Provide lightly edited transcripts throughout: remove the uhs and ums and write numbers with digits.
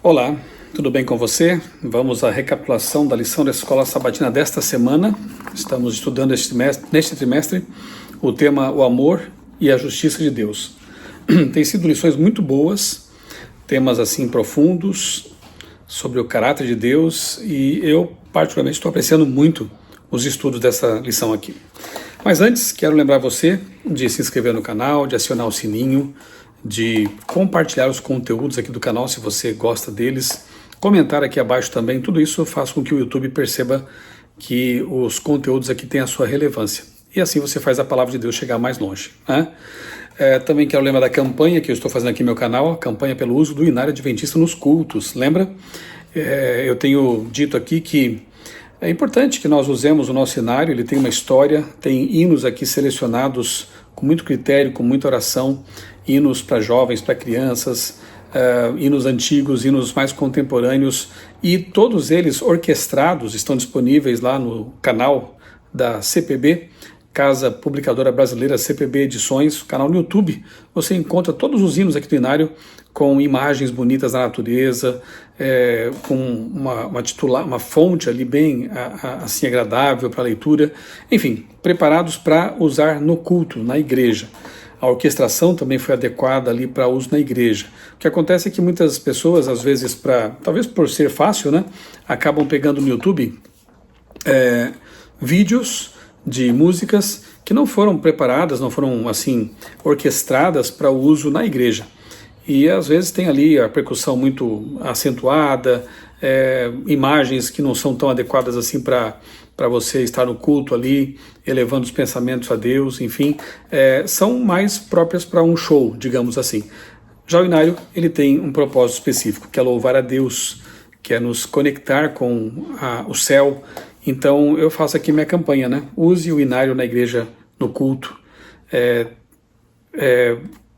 Olá, tudo bem com você? Vamos à recapitulação da lição da Escola Sabatina desta semana. Estamos estudando neste trimestre o tema O Amor e a Justiça de Deus. Tem sido lições muito boas, temas assim profundos sobre o caráter de Deus, e eu particularmente estou apreciando muito os estudos dessa lição aqui. Mas antes, quero lembrar você de se inscrever no canal, de acionar o sininho, de compartilhar os conteúdos aqui do canal se você gosta deles, comentar aqui abaixo também. Tudo isso faz com que o YouTube perceba que os conteúdos aqui têm a sua relevância, e assim você faz a palavra de Deus chegar mais longe, né? Também quero lembrar da campanha que eu estou fazendo aqui no meu canal, a campanha pelo uso do Inário Adventista nos cultos. Lembra? Eu tenho dito aqui que é importante que nós usemos o nosso inário. Ele tem uma história, tem hinos aqui selecionados com muito critério, com muita oração, hinos para jovens, para crianças, hinos antigos, hinos mais contemporâneos, e todos eles orquestrados estão disponíveis lá no canal da CPB, Casa Publicadora Brasileira, CPB Edições, canal no YouTube. Você encontra todos os hinos aqui do inário com imagens bonitas da natureza, com uma fonte ali bem assim agradável para leitura, enfim, preparados para usar no culto, na igreja. A orquestração também foi adequada ali para uso na igreja. O que acontece é que muitas pessoas, às vezes, talvez por ser fácil, né, acabam pegando no YouTube vídeos de músicas que não foram preparadas, não foram assim orquestradas para o uso na igreja. E às vezes tem ali a percussão muito acentuada, imagens que não são tão adequadas assim para você estar no culto ali, elevando os pensamentos a Deus, enfim, são mais próprias para um show, digamos assim. Já o inário, ele tem um propósito específico, que é louvar a Deus, que é nos conectar com o céu. Então eu faço aqui minha campanha, né? Use o inário na igreja, no culto.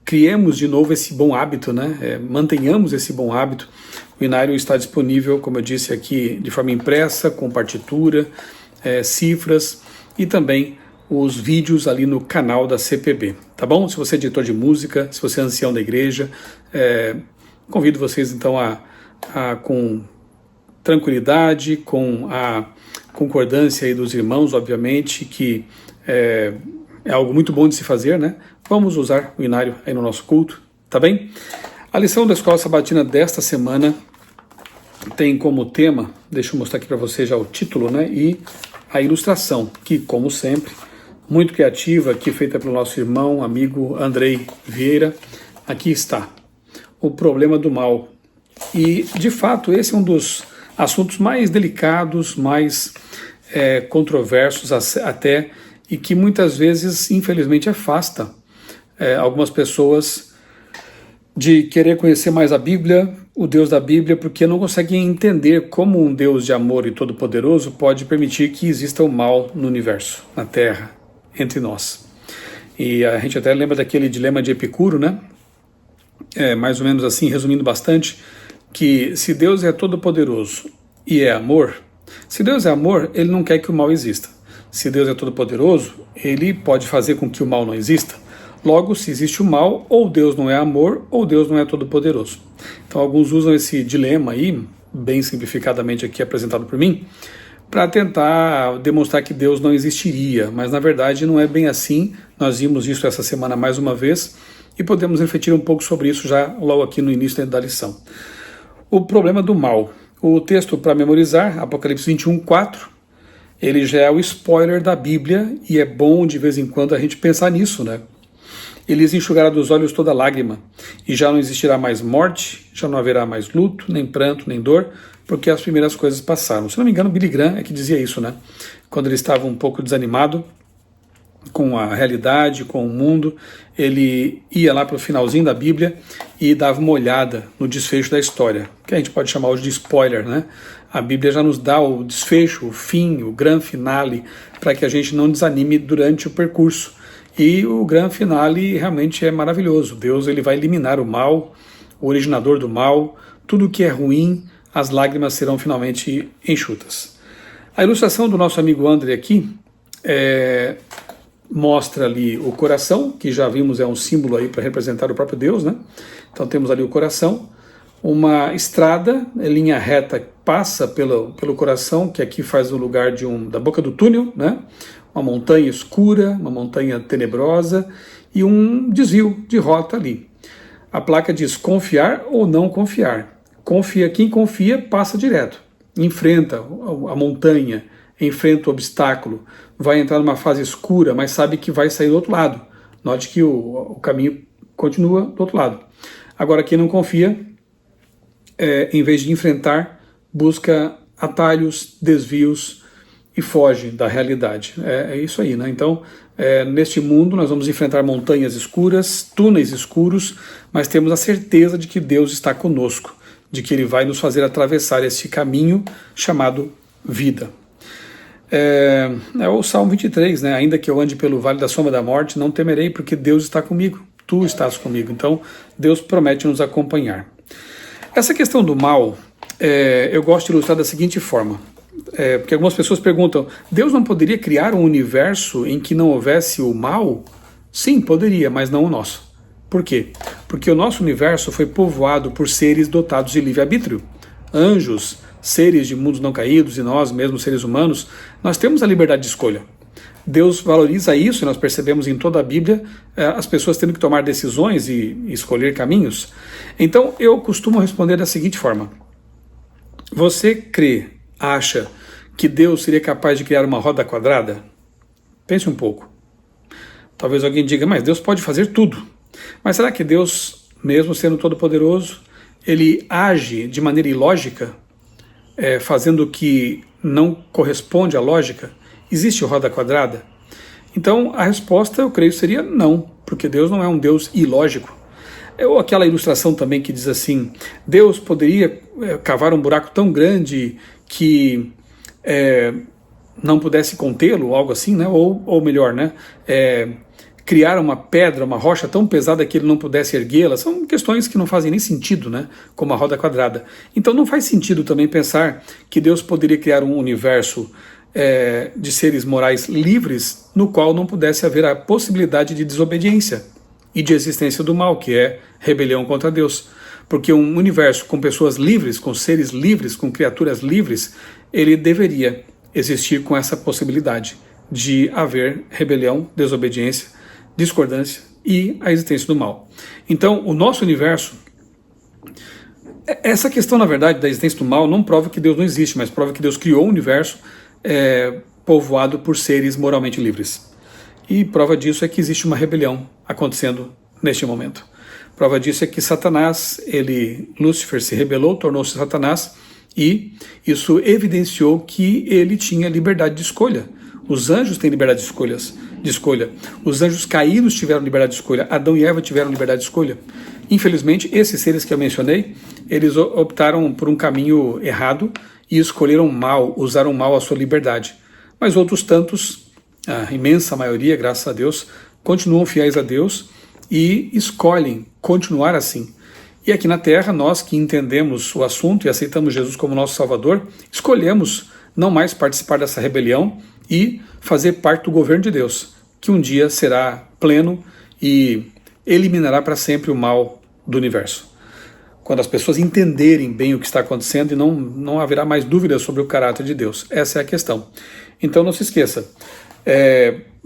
Criemos de novo esse bom hábito, né? Mantenhamos esse bom hábito. O inário está disponível, como eu disse aqui, de forma impressa, com partitura, cifras, e também os vídeos ali no canal da CPB, tá bom? Se você é editor de música, se você é ancião da igreja, convido vocês então a com tranquilidade, com a concordância aí dos irmãos, obviamente, que é algo muito bom de se fazer, né? Vamos usar o inário aí no nosso culto, tá bem? A lição da Escola Sabatina desta semana tem como tema, deixa eu mostrar aqui para você já o título, né? E a ilustração, que, como sempre, muito criativa, aqui feita pelo nosso irmão, amigo Andrei Vieira. Aqui está, o problema do mal. E, de fato, esse é um dos assuntos mais delicados, mais controversos até, e que muitas vezes, infelizmente, afasta algumas pessoas de querer conhecer mais a Bíblia, o Deus da Bíblia, porque não conseguem entender como um Deus de amor e todo-poderoso pode permitir que exista o mal no universo, na Terra, entre nós. E a gente até lembra daquele dilema de Epicuro, né? Mais ou menos assim, resumindo bastante, que se Deus é todo-poderoso e é amor, se Deus é amor, ele não quer que o mal exista. Se Deus é todo-poderoso, ele pode fazer com que o mal não exista. Logo, se existe o mal, ou Deus não é amor, ou Deus não é todo-poderoso. Então, alguns usam esse dilema aí, bem simplificadamente aqui apresentado por mim, para tentar demonstrar que Deus não existiria, mas na verdade não é bem assim. Nós vimos isso essa semana mais uma vez, e podemos refletir um pouco sobre isso já logo aqui no início da lição. O problema do mal. O texto para memorizar, Apocalipse 21:4, ele já é o spoiler da Bíblia, e é bom de vez em quando a gente pensar nisso, né? Ele lhes enxugará dos olhos toda lágrima, e já não existirá mais morte, já não haverá mais luto, nem pranto, nem dor, porque as primeiras coisas passaram. Se não me engano, Billy Graham é que dizia isso, né? Quando ele estava um pouco desanimado com a realidade, com o mundo, ele ia lá para o finalzinho da Bíblia e dava uma olhada no desfecho da história, que a gente pode chamar hoje de spoiler, né? A Bíblia já nos dá o desfecho, o fim, o grande finale, para que a gente não desanime durante o percurso. E o grande finale realmente é maravilhoso. Deus, ele vai eliminar o mal, o originador do mal, tudo que é ruim, as lágrimas serão finalmente enxutas. A ilustração do nosso amigo André aqui mostra ali o coração, que já vimos é um símbolo aí para representar o próprio Deus, né? Então temos ali o coração, uma estrada, linha reta, passa pelo coração, que aqui faz o lugar da boca do túnel, né? Uma montanha escura, uma montanha tenebrosa e um desvio de rota ali. A placa diz confiar ou não confiar. Quem confia passa direto, enfrenta a montanha, enfrenta o obstáculo, vai entrar numa fase escura, mas sabe que vai sair do outro lado. Note que o caminho continua do outro lado. Agora, quem não confia, em vez de enfrentar, busca atalhos, desvios e foge da realidade. É isso aí, né? Então, neste mundo nós vamos enfrentar montanhas escuras, túneis escuros, mas temos a certeza de que Deus está conosco, de que Ele vai nos fazer atravessar esse caminho chamado vida. É o Salmo 23, né? Ainda que eu ande pelo vale da sombra da morte, não temerei, porque Deus está comigo, tu estás comigo. Então, Deus promete nos acompanhar. Essa questão do mal, eu gosto de ilustrar da seguinte forma, porque algumas pessoas perguntam, Deus não poderia criar um universo em que não houvesse o mal? Sim, poderia, mas não o nosso. Por quê? Porque o nosso universo foi povoado por seres dotados de livre-arbítrio. Anjos, seres de mundos não caídos e nós mesmos, seres humanos, nós temos a liberdade de escolha. Deus valoriza isso, e nós percebemos em toda a Bíblia as pessoas tendo que tomar decisões e escolher caminhos. Então eu costumo responder da seguinte forma: você acha que Deus seria capaz de criar uma roda quadrada? Pense um pouco. Talvez alguém diga, mas Deus pode fazer tudo. Mas será que Deus, mesmo sendo todo-poderoso, Ele age de maneira ilógica, fazendo o que não corresponde à lógica? Existe roda quadrada? Então a resposta, eu creio, seria não, porque Deus não é um Deus ilógico. Ou aquela ilustração também que diz assim, Deus poderia cavar um buraco tão grande que não pudesse contê-lo, algo assim, né? Ou melhor, né? Criar uma pedra, uma rocha tão pesada que ele não pudesse erguê-la. São questões que não fazem nem sentido, né? Como a roda quadrada. Então não faz sentido também pensar que Deus poderia criar um universo de seres morais livres, no qual não pudesse haver a possibilidade de desobediência e de existência do mal, que é rebelião contra Deus. Porque um universo com pessoas livres, com seres livres, com criaturas livres, ele deveria existir com essa possibilidade de haver rebelião, desobediência, discordância e a existência do mal. Então, o nosso universo, essa questão, na verdade, da existência do mal não prova que Deus não existe, mas prova que Deus criou um universo povoado por seres moralmente livres. E prova disso é que existe uma rebelião acontecendo neste momento. Prova disso é que Satanás, Lúcifer se rebelou, tornou-se Satanás, e isso evidenciou que ele tinha liberdade de escolha. Os anjos têm liberdade de escolha. Os anjos caídos tiveram liberdade de escolha. Adão e Eva tiveram liberdade de escolha. Infelizmente, esses seres que eu mencionei, eles optaram por um caminho errado e escolheram mal, usaram mal a sua liberdade. Mas outros tantos, a imensa maioria, graças a Deus, continuam fiéis a Deus e escolhem continuar assim. E aqui na Terra, nós que entendemos o assunto e aceitamos Jesus como nosso Salvador, escolhemos não mais participar dessa rebelião e fazer parte do governo de Deus, que um dia será pleno e eliminará para sempre o mal do universo. Quando as pessoas entenderem bem o que está acontecendo e não haverá mais dúvidas sobre o caráter de Deus. Essa é a questão. Então não se esqueça,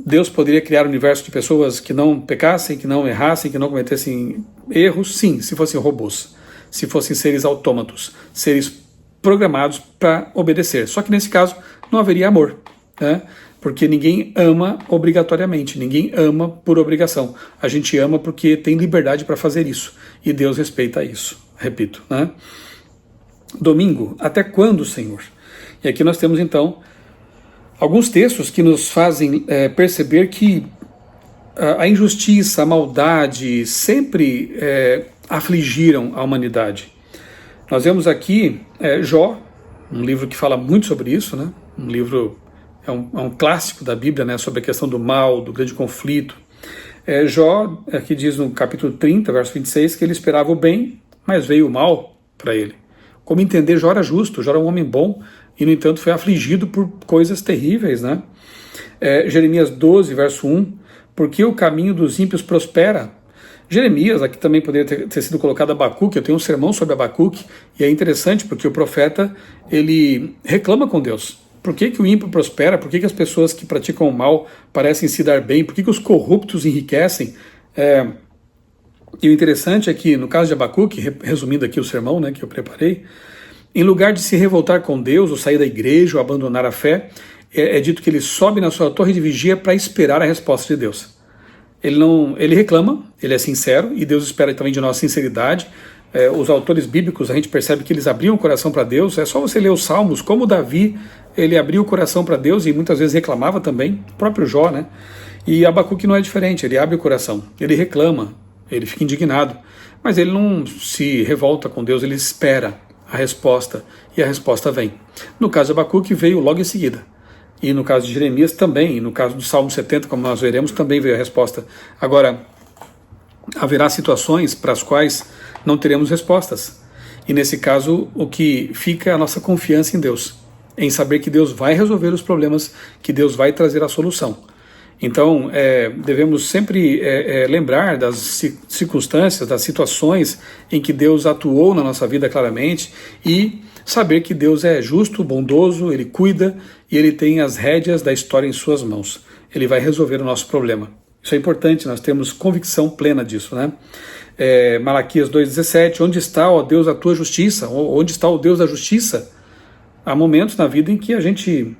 Deus poderia criar um universo de pessoas que não pecassem, que não errassem, que não cometessem erros? Sim, se fossem robôs, se fossem seres autômatos, seres programados para obedecer. Só que nesse caso não haveria amor, né? Porque ninguém ama obrigatoriamente, ninguém ama por obrigação. A gente ama porque tem liberdade para fazer isso, e Deus respeita isso, repito, né? Domingo, até quando, Senhor? E aqui nós temos então alguns textos que nos fazem perceber que a injustiça, a maldade sempre afligiram a humanidade. Nós vemos aqui Jó, um livro que fala muito sobre isso, né? Um livro, é um clássico da Bíblia, né? Sobre a questão do mal, do grande conflito. Jó, aqui diz no capítulo 30, verso 26, que ele esperava o bem, mas veio o mal para ele. Como entender, Jó era justo, Jó era um homem bom, e no entanto foi afligido por coisas terríveis, né? Jeremias 12, verso 1, porque o caminho dos ímpios prospera. Jeremias, aqui também poderia ter sido colocado Abacuque. Eu tenho um sermão sobre Abacuque, e é interessante porque o profeta, ele reclama com Deus. Por que o ímpio prospera? Por que as pessoas que praticam o mal parecem se dar bem? Por que os corruptos enriquecem? E o interessante é que, no caso de Abacuque, resumindo aqui o sermão, né, que eu preparei, em lugar de se revoltar com Deus, ou sair da igreja, ou abandonar a fé, é dito que ele sobe na sua torre de vigia para esperar a resposta de Deus. Ele reclama, ele é sincero, e Deus espera também de nós sinceridade. Os autores bíblicos, a gente percebe que eles abriam o coração para Deus. É só você ler os Salmos, como Davi, ele abriu o coração para Deus e muitas vezes reclamava também, o próprio Jó, né? E Abacuque não é diferente, ele abre o coração, ele reclama, ele fica indignado, mas ele não se revolta com Deus, ele espera a resposta, e a resposta vem. No caso de Abacuque, veio logo em seguida. E no caso de Jeremias também, e no caso do Salmo 70, como nós veremos, também veio a resposta. Agora, haverá situações para as quais não teremos respostas. E nesse caso, o que fica é a nossa confiança em Deus, em saber que Deus vai resolver os problemas, que Deus vai trazer a solução. Então, devemos sempre lembrar das circunstâncias, das situações em que Deus atuou na nossa vida claramente e saber que Deus é justo, bondoso, Ele cuida e Ele tem as rédeas da história em suas mãos. Ele vai resolver o nosso problema. Isso é importante, nós temos convicção plena disso, né? Malaquias 2,17, onde está, ó Deus, a tua justiça? Onde está o Deus da justiça? Há momentos na vida em que a gente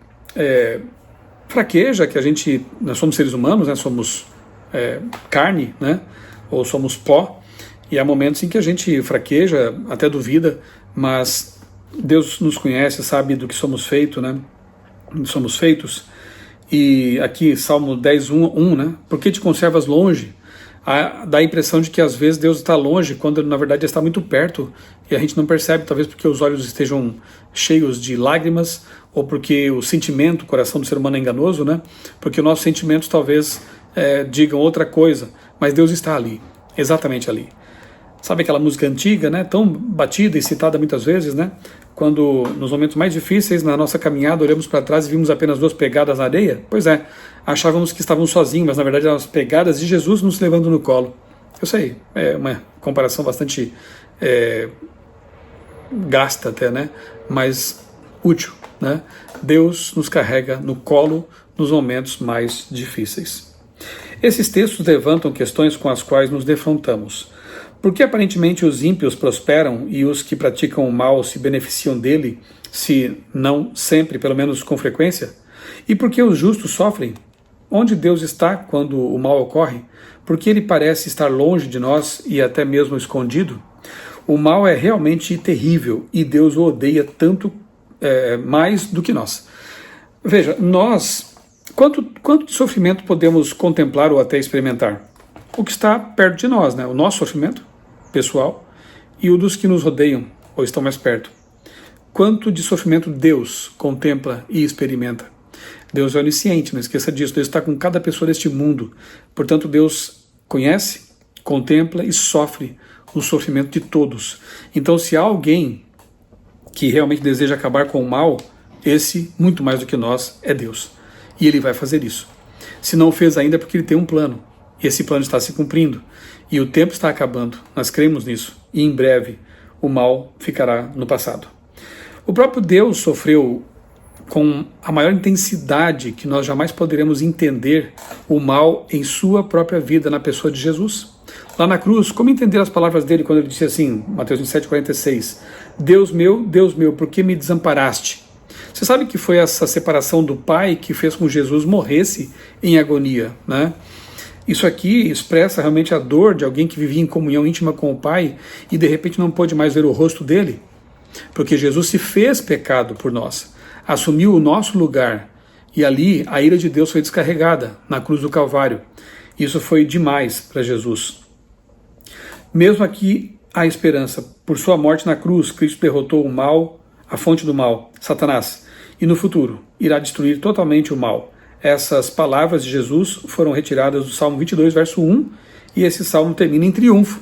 fraqueja, que nós somos seres humanos, né? Somos carne, né? Ou somos pó, e há momentos em que a gente fraqueja, até duvida, mas Deus nos conhece, sabe do que somos feitos, né? Somos feitos. E aqui, Salmo 10:1, né? Por que te conservas longe? Dá a impressão de que às vezes Deus está longe, quando na verdade Ele está muito perto, e a gente não percebe, talvez porque os olhos estejam cheios de lágrimas, ou porque o sentimento, o coração do ser humano é enganoso, né? Porque os nossos sentimentos talvez digam outra coisa, mas Deus está ali, exatamente ali. Sabe aquela música antiga, né? Tão batida e citada muitas vezes, né? Quando nos momentos mais difíceis na nossa caminhada olhamos para trás e vimos apenas 2 pegadas na areia? Pois achávamos que estávamos sozinhos, mas na verdade eram as pegadas de Jesus nos levando no colo. Eu sei, é uma comparação bastante gasta até, né? Mas útil, né? Deus nos carrega no colo nos momentos mais difíceis. Esses textos levantam questões com as quais nos defrontamos. Por que aparentemente os ímpios prosperam e os que praticam o mal se beneficiam dele, se não sempre, pelo menos com frequência? E por que os justos sofrem? Onde Deus está quando o mal ocorre? Por que ele parece estar longe de nós e até mesmo escondido? O mal é realmente terrível e Deus o odeia tanto mais do que nós. Veja, quanto de sofrimento podemos contemplar ou até experimentar? O que está perto de nós, né? O nosso sofrimento pessoal e o dos que nos rodeiam ou estão mais perto. Quanto de sofrimento Deus contempla e experimenta? Deus é onisciente, não esqueça disso. Deus está com cada pessoa deste mundo. Portanto, Deus conhece, contempla e sofre o sofrimento de todos. Então, se há alguém que realmente deseja acabar com o mal, esse, muito mais do que nós, é Deus. E Ele vai fazer isso. Se não o fez ainda é porque Ele tem um plano. E esse plano está se cumprindo. E o tempo está acabando. Nós cremos nisso. E em breve o mal ficará no passado. O próprio Deus sofreu com a maior intensidade que nós jamais poderemos entender o mal em sua própria vida, na pessoa de Jesus. Lá na cruz, como entender as palavras dele quando ele disse assim, Mateus 27,46, Deus meu, por que me desamparaste? Você sabe que foi essa separação do Pai que fez com que Jesus morresse em agonia, né? Isso aqui expressa realmente a dor de alguém que vivia em comunhão íntima com o Pai e de repente não pôde mais ver o rosto dele, porque Jesus se fez pecado por nós, assumiu o nosso lugar e ali a ira de Deus foi descarregada na cruz do Calvário. Isso foi demais para Jesus. Mesmo aqui há esperança. Por sua morte na cruz, Cristo derrotou o mal, a fonte do mal, Satanás, e no futuro irá destruir totalmente o mal. Essas palavras de Jesus foram retiradas do Salmo 22, verso 1, e esse salmo termina em triunfo.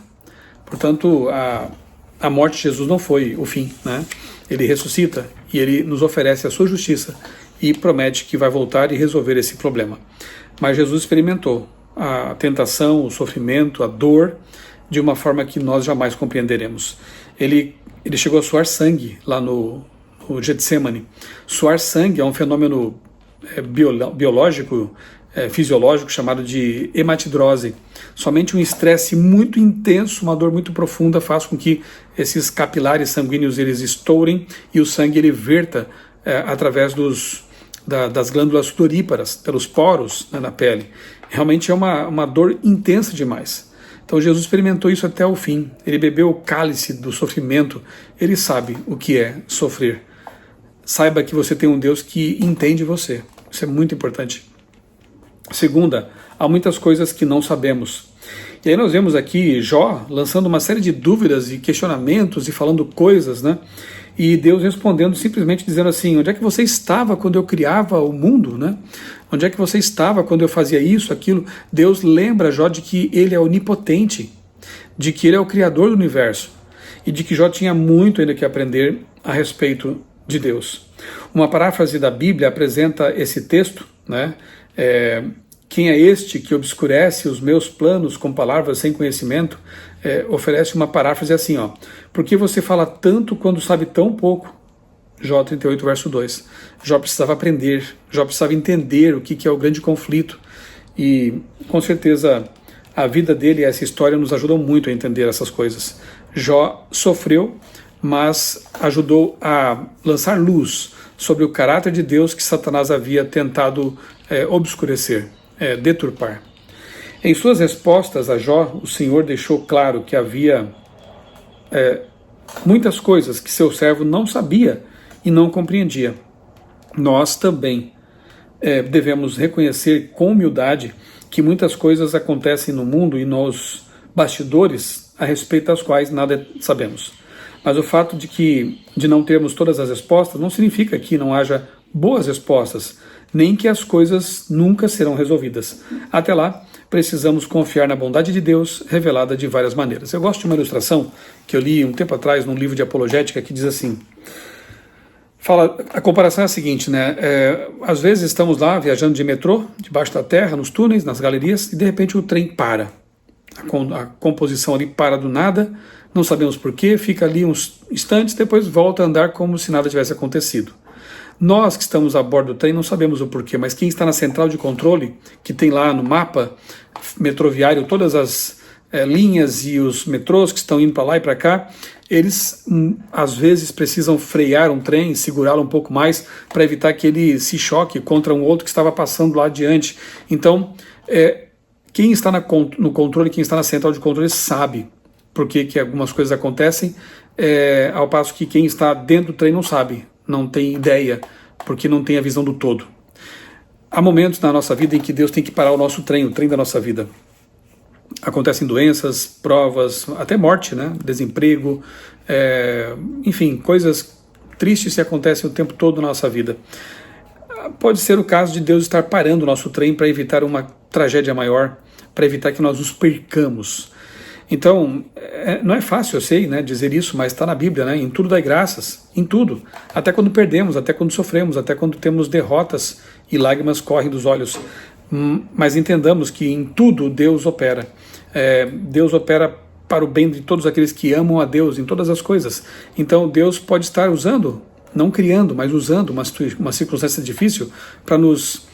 Portanto, a morte de Jesus não foi o fim, né? Ele ressuscita e ele nos oferece a sua justiça e promete que vai voltar e resolver esse problema. Mas Jesus experimentou a tentação, o sofrimento, a dor, de uma forma que nós jamais compreenderemos. Ele chegou a suar sangue lá no Getsemane. Suar sangue é um fenômeno biológico, fisiológico, chamado de hematidrose. Somente um estresse muito intenso, uma dor muito profunda, faz com que esses capilares sanguíneos eles estourem e o sangue ele verta através das glândulas sudoríparas, pelos poros, né, na pele. Realmente é uma dor intensa demais. Então Jesus experimentou isso até o fim. Ele bebeu o cálice do sofrimento. Ele sabe o que é sofrer. Saiba que você tem um Deus que entende você. Isso é muito importante. Segunda, há muitas coisas que não sabemos. E aí nós vemos aqui Jó lançando uma série de dúvidas e questionamentos e falando coisas, né? E Deus respondendo, simplesmente dizendo assim: onde é que você estava quando eu criava o mundo, né? Onde é que você estava quando eu fazia isso, aquilo? Deus lembra Jó de que ele é onipotente, de que ele é o criador do universo e de que Jó tinha muito ainda que aprender a respeito de Deus. Uma paráfrase da Bíblia apresenta esse texto, né? Quem é este que obscurece os meus planos com palavras sem conhecimento? Oferece uma paráfrase assim, ó: por que você fala tanto quando sabe tão pouco? Jó 38, verso 2. Jó precisava aprender, Jó precisava entender o que é o grande conflito. E com certeza a vida dele e essa história nos ajudam muito a entender essas coisas. Jó sofreu, mas ajudou a lançar luz sobre o caráter de Deus que Satanás havia tentado obscurecer, deturpar. Em suas respostas a Jó, o Senhor deixou claro que havia muitas coisas que seu servo não sabia e não compreendia. Nós também devemos reconhecer com humildade que muitas coisas acontecem no mundo e nos bastidores a respeito das quais nada sabemos. Mas o fato de não termos todas as respostas não significa que não haja boas respostas, nem que as coisas nunca serão resolvidas. Até lá, precisamos confiar na bondade de Deus, revelada de várias maneiras. Eu gosto de uma ilustração que eu li um tempo atrás num livro de apologética que diz assim, a comparação é a seguinte, né? Às vezes estamos lá viajando de metrô, debaixo da terra, nos túneis, nas galerias, e de repente o trem para. A composição ali para do nada, não sabemos porquê, fica ali uns instantes, depois volta a andar como se nada tivesse acontecido. Nós que estamos a bordo do trem não sabemos o porquê, mas quem está na central de controle, que tem lá no mapa metroviário todas as linhas e os metrôs que estão indo para lá e para cá, eles às vezes precisam frear um trem, segurá-lo um pouco mais para evitar que ele se choque contra um outro que estava passando lá adiante. Então, quem está no controle, quem está na central de controle sabe por que algumas coisas acontecem, ao passo que quem está dentro do trem não sabe, não tem ideia, porque não tem a visão do todo. Há momentos na nossa vida em que Deus tem que parar o nosso trem, o trem da nossa vida. Acontecem doenças, provas, até morte, né? Desemprego, enfim, coisas tristes que acontecem o tempo todo na nossa vida. Pode ser o caso de Deus estar parando o nosso trem para evitar uma tragédia maior, para evitar que nós nos percamos. Então, não é fácil, eu sei, né, dizer isso, mas está na Bíblia, né? Em tudo dai graças, em tudo. Até quando perdemos, até quando sofremos, até quando temos derrotas e lágrimas correm dos olhos. Mas entendamos que em tudo Deus opera. Deus opera para o bem de todos aqueles que amam a Deus, em todas as coisas. Então Deus pode estar usando, não criando, mas usando uma circunstância difícil para nos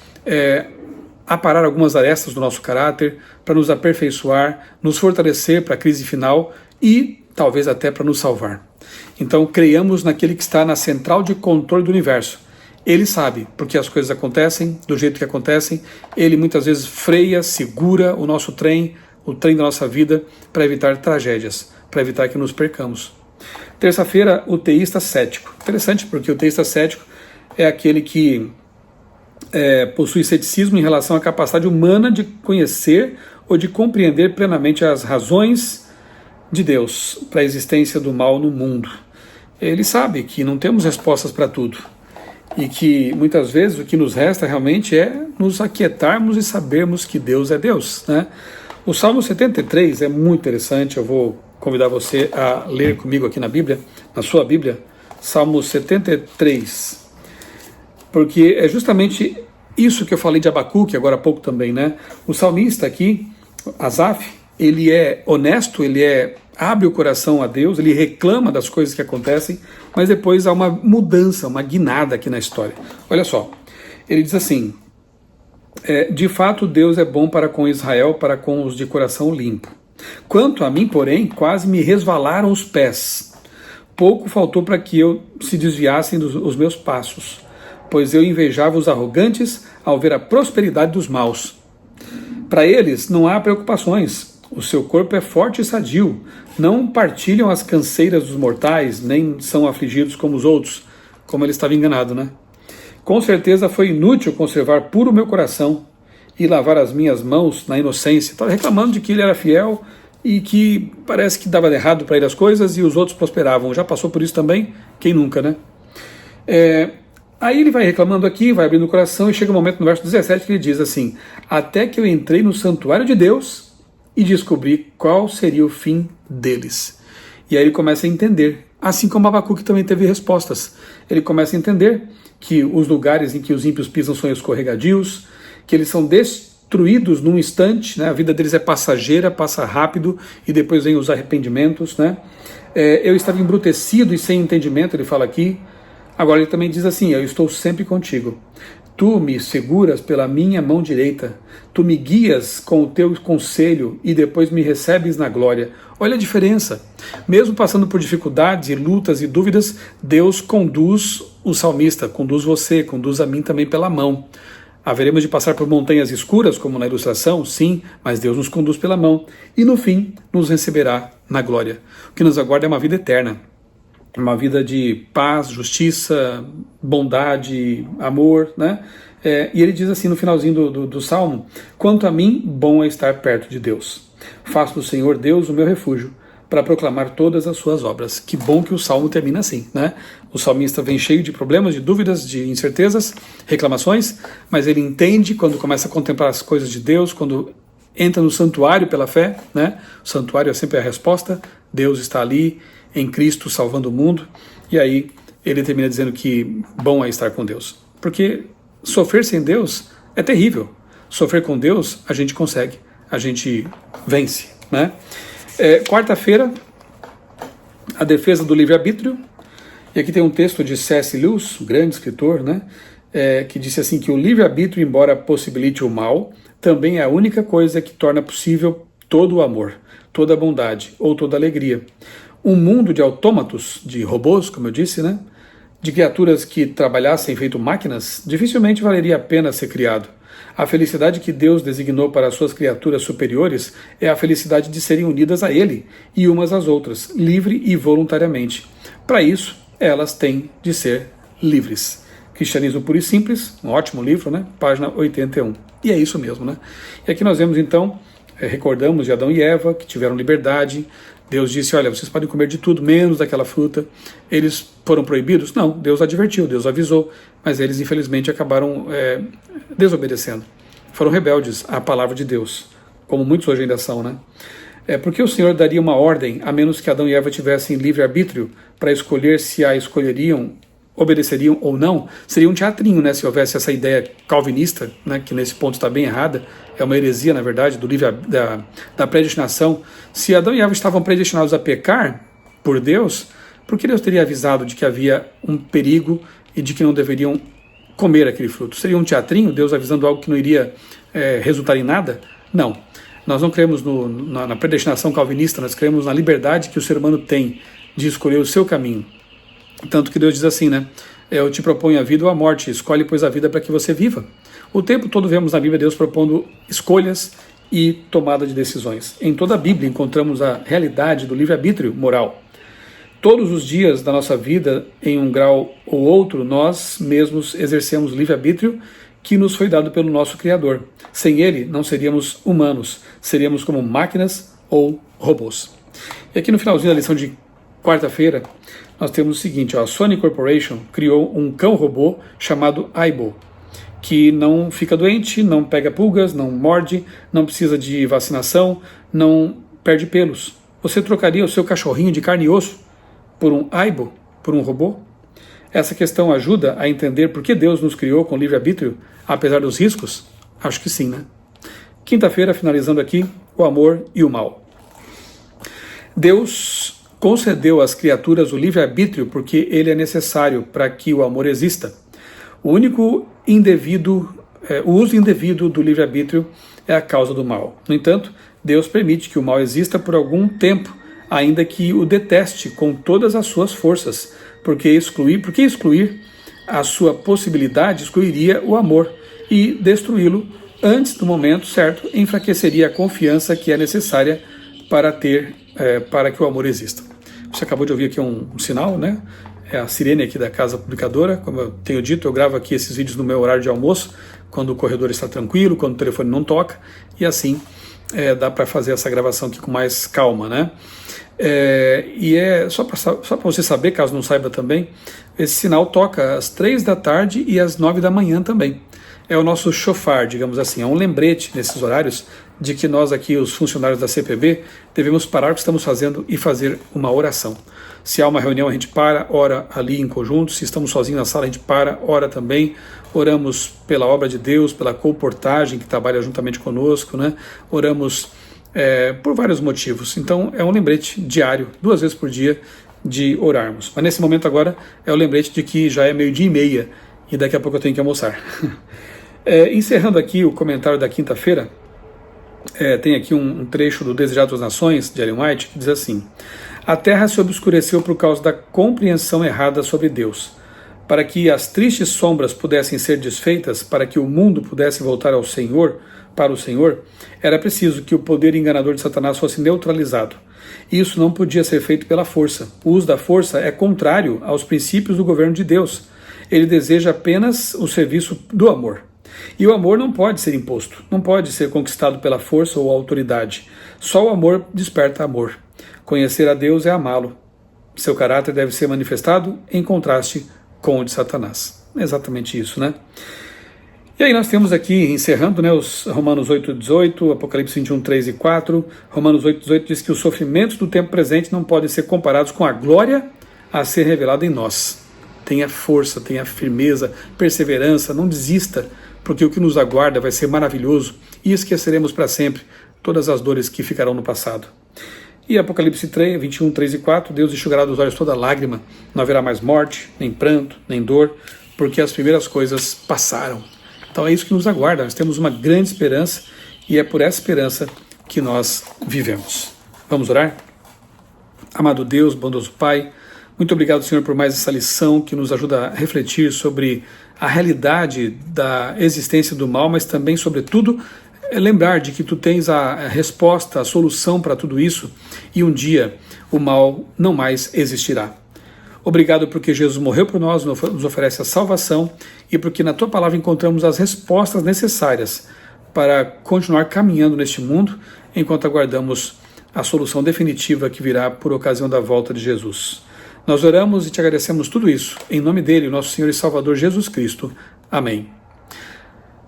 aparar algumas arestas do nosso caráter, para nos aperfeiçoar, nos fortalecer para a crise final e talvez até para nos salvar. Então creiamos naquele que está na central de controle do universo. Ele sabe porque as coisas acontecem do jeito que acontecem. Ele muitas vezes freia, segura o nosso trem, o trem da nossa vida, para evitar tragédias, para evitar que nos percamos. Terça-feira, o teísta cético. Interessante, porque o teísta cético é aquele que possui ceticismo em relação à capacidade humana de conhecer ou de compreender plenamente as razões de Deus para a existência do mal no mundo. Ele sabe que não temos respostas para tudo e que muitas vezes o que nos resta realmente é nos aquietarmos e sabermos que Deus é Deus, né? O Salmo 73 é muito interessante, eu vou convidar você a ler comigo aqui na Bíblia, na sua Bíblia, Salmo 73, porque é justamente isso que eu falei de Abacuque agora há pouco também, né? O salmista aqui, Asaf, ele é honesto, abre o coração a Deus, ele reclama das coisas que acontecem, mas depois há uma mudança, uma guinada aqui na história. Olha só, ele diz assim, de fato Deus é bom para com Israel, para com os de coração limpo. Quanto a mim, porém, quase me resvalaram os pés. Pouco faltou para que eu se desviassem os meus passos, pois eu invejava os arrogantes ao ver a prosperidade dos maus. Para eles não há preocupações, o seu corpo é forte e sadio, não partilham as canseiras dos mortais, nem são afligidos como os outros, como ele estava enganado, né? Com certeza foi inútil conservar puro o meu coração e lavar as minhas mãos na inocência. Estava reclamando de que ele era fiel e que parece que dava errado para ele as coisas e os outros prosperavam. Já passou por isso também? Quem nunca, né? Aí ele vai reclamando aqui, vai abrindo o coração e chega um momento no verso 17 que ele diz assim: até que eu entrei no santuário de Deus e descobri qual seria o fim deles. E aí ele começa a entender, assim como Abacuque também teve respostas. Ele começa a entender que os lugares em que os ímpios pisam são escorregadios, que eles são destruídos num instante, né? A vida deles é passageira, passa rápido e depois vem os arrependimentos, né? Eu estava embrutecido e sem entendimento, ele fala aqui. Agora ele também diz assim: eu estou sempre contigo. Tu me seguras pela minha mão direita, tu me guias com o teu conselho e depois me recebes na glória. Olha a diferença. Mesmo passando por dificuldades e lutas e dúvidas, Deus conduz o salmista, conduz você, conduz a mim também pela mão. Haveremos de passar por montanhas escuras, como na ilustração, sim, mas Deus nos conduz pela mão e no fim nos receberá na glória. O que nos aguarda é uma vida eterna. Uma vida de paz, justiça, bondade, amor, né? E ele diz assim no finalzinho do Salmo: quanto a mim, bom é estar perto de Deus. Faço do Senhor Deus o meu refúgio, para proclamar todas as suas obras. Que bom que o Salmo termina assim, né? O salmista vem cheio de problemas, de dúvidas, de incertezas, reclamações, mas ele entende quando começa a contemplar as coisas de Deus, quando entra no santuário pela fé, né? O santuário é sempre a resposta, Deus está ali, em Cristo, salvando o mundo, e aí ele termina dizendo que bom é estar com Deus, porque sofrer sem Deus é terrível, sofrer com Deus a gente consegue, a gente vence, né? Quarta-feira, a defesa do livre-arbítrio, e aqui tem um texto de C.S. Lewis, um grande escritor, né? Que disse assim que o livre-arbítrio, embora possibilite o mal, também é a única coisa que torna possível todo o amor, toda a bondade ou toda a alegria. Um mundo de autômatos, de robôs, como eu disse, né? De criaturas que trabalhassem feito máquinas, dificilmente valeria a pena ser criado. A felicidade que Deus designou para as suas criaturas superiores é a felicidade de serem unidas a Ele e umas às outras, livre e voluntariamente. Para isso, elas têm de ser livres. Cristianismo Puro e Simples, um ótimo livro, né? Página 81. E é isso mesmo, né? E aqui nós vemos então, recordamos de Adão e Eva, que tiveram liberdade. Deus disse: olha, vocês podem comer de tudo, menos daquela fruta. Eles foram proibidos? Não, Deus advertiu, Deus avisou, mas eles infelizmente acabaram desobedecendo. Foram rebeldes à palavra de Deus, como muitos hoje ainda são, né? Porque o Senhor daria uma ordem, a menos que Adão e Eva tivessem livre-arbítrio para escolher se a escolheriam, obedeceriam ou não? Seria um teatrinho, né? Se houvesse essa ideia calvinista, né, que nesse ponto está bem errada, é uma heresia, na verdade, do livre da predestinação. Se Adão e Eva estavam predestinados a pecar por Deus, por que Deus teria avisado de que havia um perigo e de que não deveriam comer aquele fruto? Seria um teatrinho, Deus avisando algo que não iria resultar em nada? Não. Nós não cremos na predestinação calvinista, nós cremos na liberdade que o ser humano tem de escolher o seu caminho. Tanto que Deus diz assim, né? Eu te proponho a vida ou a morte, escolhe pois a vida para que você viva. O tempo todo vemos na Bíblia Deus propondo escolhas e tomada de decisões. Em toda a Bíblia encontramos a realidade do livre-arbítrio moral. Todos os dias da nossa vida, em um grau ou outro, nós mesmos exercemos o livre-arbítrio que nos foi dado pelo nosso Criador. Sem ele, não seríamos humanos, seríamos como máquinas ou robôs. E aqui no finalzinho da lição de quarta-feira, nós temos o seguinte: a Sony Corporation criou um cão-robô chamado Aibo, que não fica doente, não pega pulgas, não morde, não precisa de vacinação, não perde pelos. Você trocaria o seu cachorrinho de carne e osso por um Aibo, por um robô? Essa questão ajuda a entender por que Deus nos criou com livre-arbítrio, apesar dos riscos? Acho que sim, né? Quinta-feira, finalizando aqui, o amor e o mal. Deus concedeu às criaturas o livre-arbítrio porque ele é necessário para que o amor exista. O único o uso indevido do livre-arbítrio é a causa do mal. No entanto, Deus permite que o mal exista por algum tempo, ainda que o deteste com todas as suas forças, porque excluir a sua possibilidade excluiria o amor, e destruí-lo antes do momento certo enfraqueceria a confiança que é necessária para que o amor exista. Você acabou de ouvir aqui um sinal, né? É a sirene aqui da casa publicadora. Como eu tenho dito, eu gravo aqui esses vídeos no meu horário de almoço, quando o corredor está tranquilo, quando o telefone não toca, e assim dá para fazer essa gravação aqui com mais calma, né? Só para você saber, caso não saiba também, esse sinal toca às 3 da tarde e às 9 da manhã também. É o nosso shofar, digamos assim, é um lembrete nesses horários de que nós aqui, os funcionários da CPB, devemos parar o que estamos fazendo e fazer uma oração. Se há uma reunião, a gente para, ora ali em conjunto. Se estamos sozinhos na sala, a gente para, ora também. Oramos pela obra de Deus, pela colportagem que trabalha juntamente conosco, né? Oramos por vários motivos. Então é um lembrete diário, 2 vezes por dia, de orarmos. Mas nesse momento agora é o lembrete de que já é 12:30 e daqui a pouco eu tenho que almoçar. Encerrando aqui o comentário da quinta-feira, tem aqui um trecho do Desejado das Nações, de Ellen White, que diz assim: a terra se obscureceu por causa da compreensão errada sobre Deus. Para que as tristes sombras pudessem ser desfeitas, para que o mundo pudesse voltar para o Senhor, era preciso que o poder enganador de Satanás fosse neutralizado. Isso não podia ser feito pela força. O uso da força é contrário aos princípios do governo de Deus. Ele deseja apenas o serviço do amor. E o amor não pode ser imposto, não pode ser conquistado pela força ou autoridade. Só o amor desperta amor. Conhecer a Deus é amá-lo. Seu caráter deve ser manifestado em contraste com o de Satanás. É exatamente isso, né? E aí nós temos aqui, encerrando, né, os Romanos 8:18, Apocalipse 21:3 e 4. Romanos 8:18 diz que os sofrimentos do tempo presente não podem ser comparados com a glória a ser revelada em nós. Tenha força, tenha firmeza, perseverança, não desista, porque o que nos aguarda vai ser maravilhoso e esqueceremos para sempre todas as dores que ficarão no passado. E Apocalipse 21:3 e 4, Deus enxugará dos olhos toda lágrima, não haverá mais morte, nem pranto, nem dor, porque as primeiras coisas passaram. Então é isso que nos aguarda, nós temos uma grande esperança e é por essa esperança que nós vivemos. Vamos orar? Amado Deus, bondoso Pai, muito obrigado, Senhor, por mais essa lição que nos ajuda a refletir sobre a realidade da existência do mal, mas também, sobretudo, lembrar de que Tu tens a resposta, a solução para tudo isso e um dia o mal não mais existirá. Obrigado porque Jesus morreu por nós, nos oferece a salvação e porque na Tua palavra encontramos as respostas necessárias para continuar caminhando neste mundo enquanto aguardamos a solução definitiva que virá por ocasião da volta de Jesus. Nós oramos e Te agradecemos tudo isso, em nome dele, nosso Senhor e Salvador Jesus Cristo. Amém.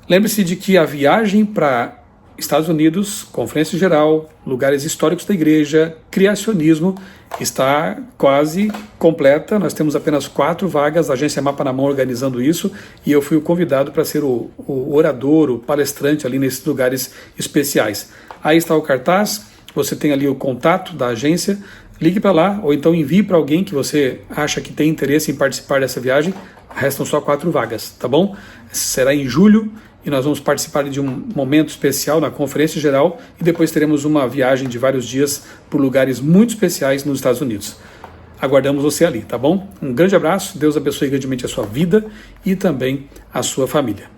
Lembre-se de que a viagem para Estados Unidos, Conferência Geral, lugares históricos da igreja, criacionismo, está quase completa. Nós temos apenas 4 vagas, a agência Mapa na Mão organizando isso, e eu fui o convidado para ser o orador, o palestrante ali nesses lugares especiais. Aí está o cartaz, você tem ali o contato da agência, ligue para lá, ou então envie para alguém que você acha que tem interesse em participar dessa viagem. Restam só 4 vagas, tá bom? Será em julho e nós vamos participar de um momento especial na Conferência Geral e depois teremos uma viagem de vários dias por lugares muito especiais nos Estados Unidos. Aguardamos você ali, tá bom? Um grande abraço, Deus abençoe grandemente a sua vida e também a sua família.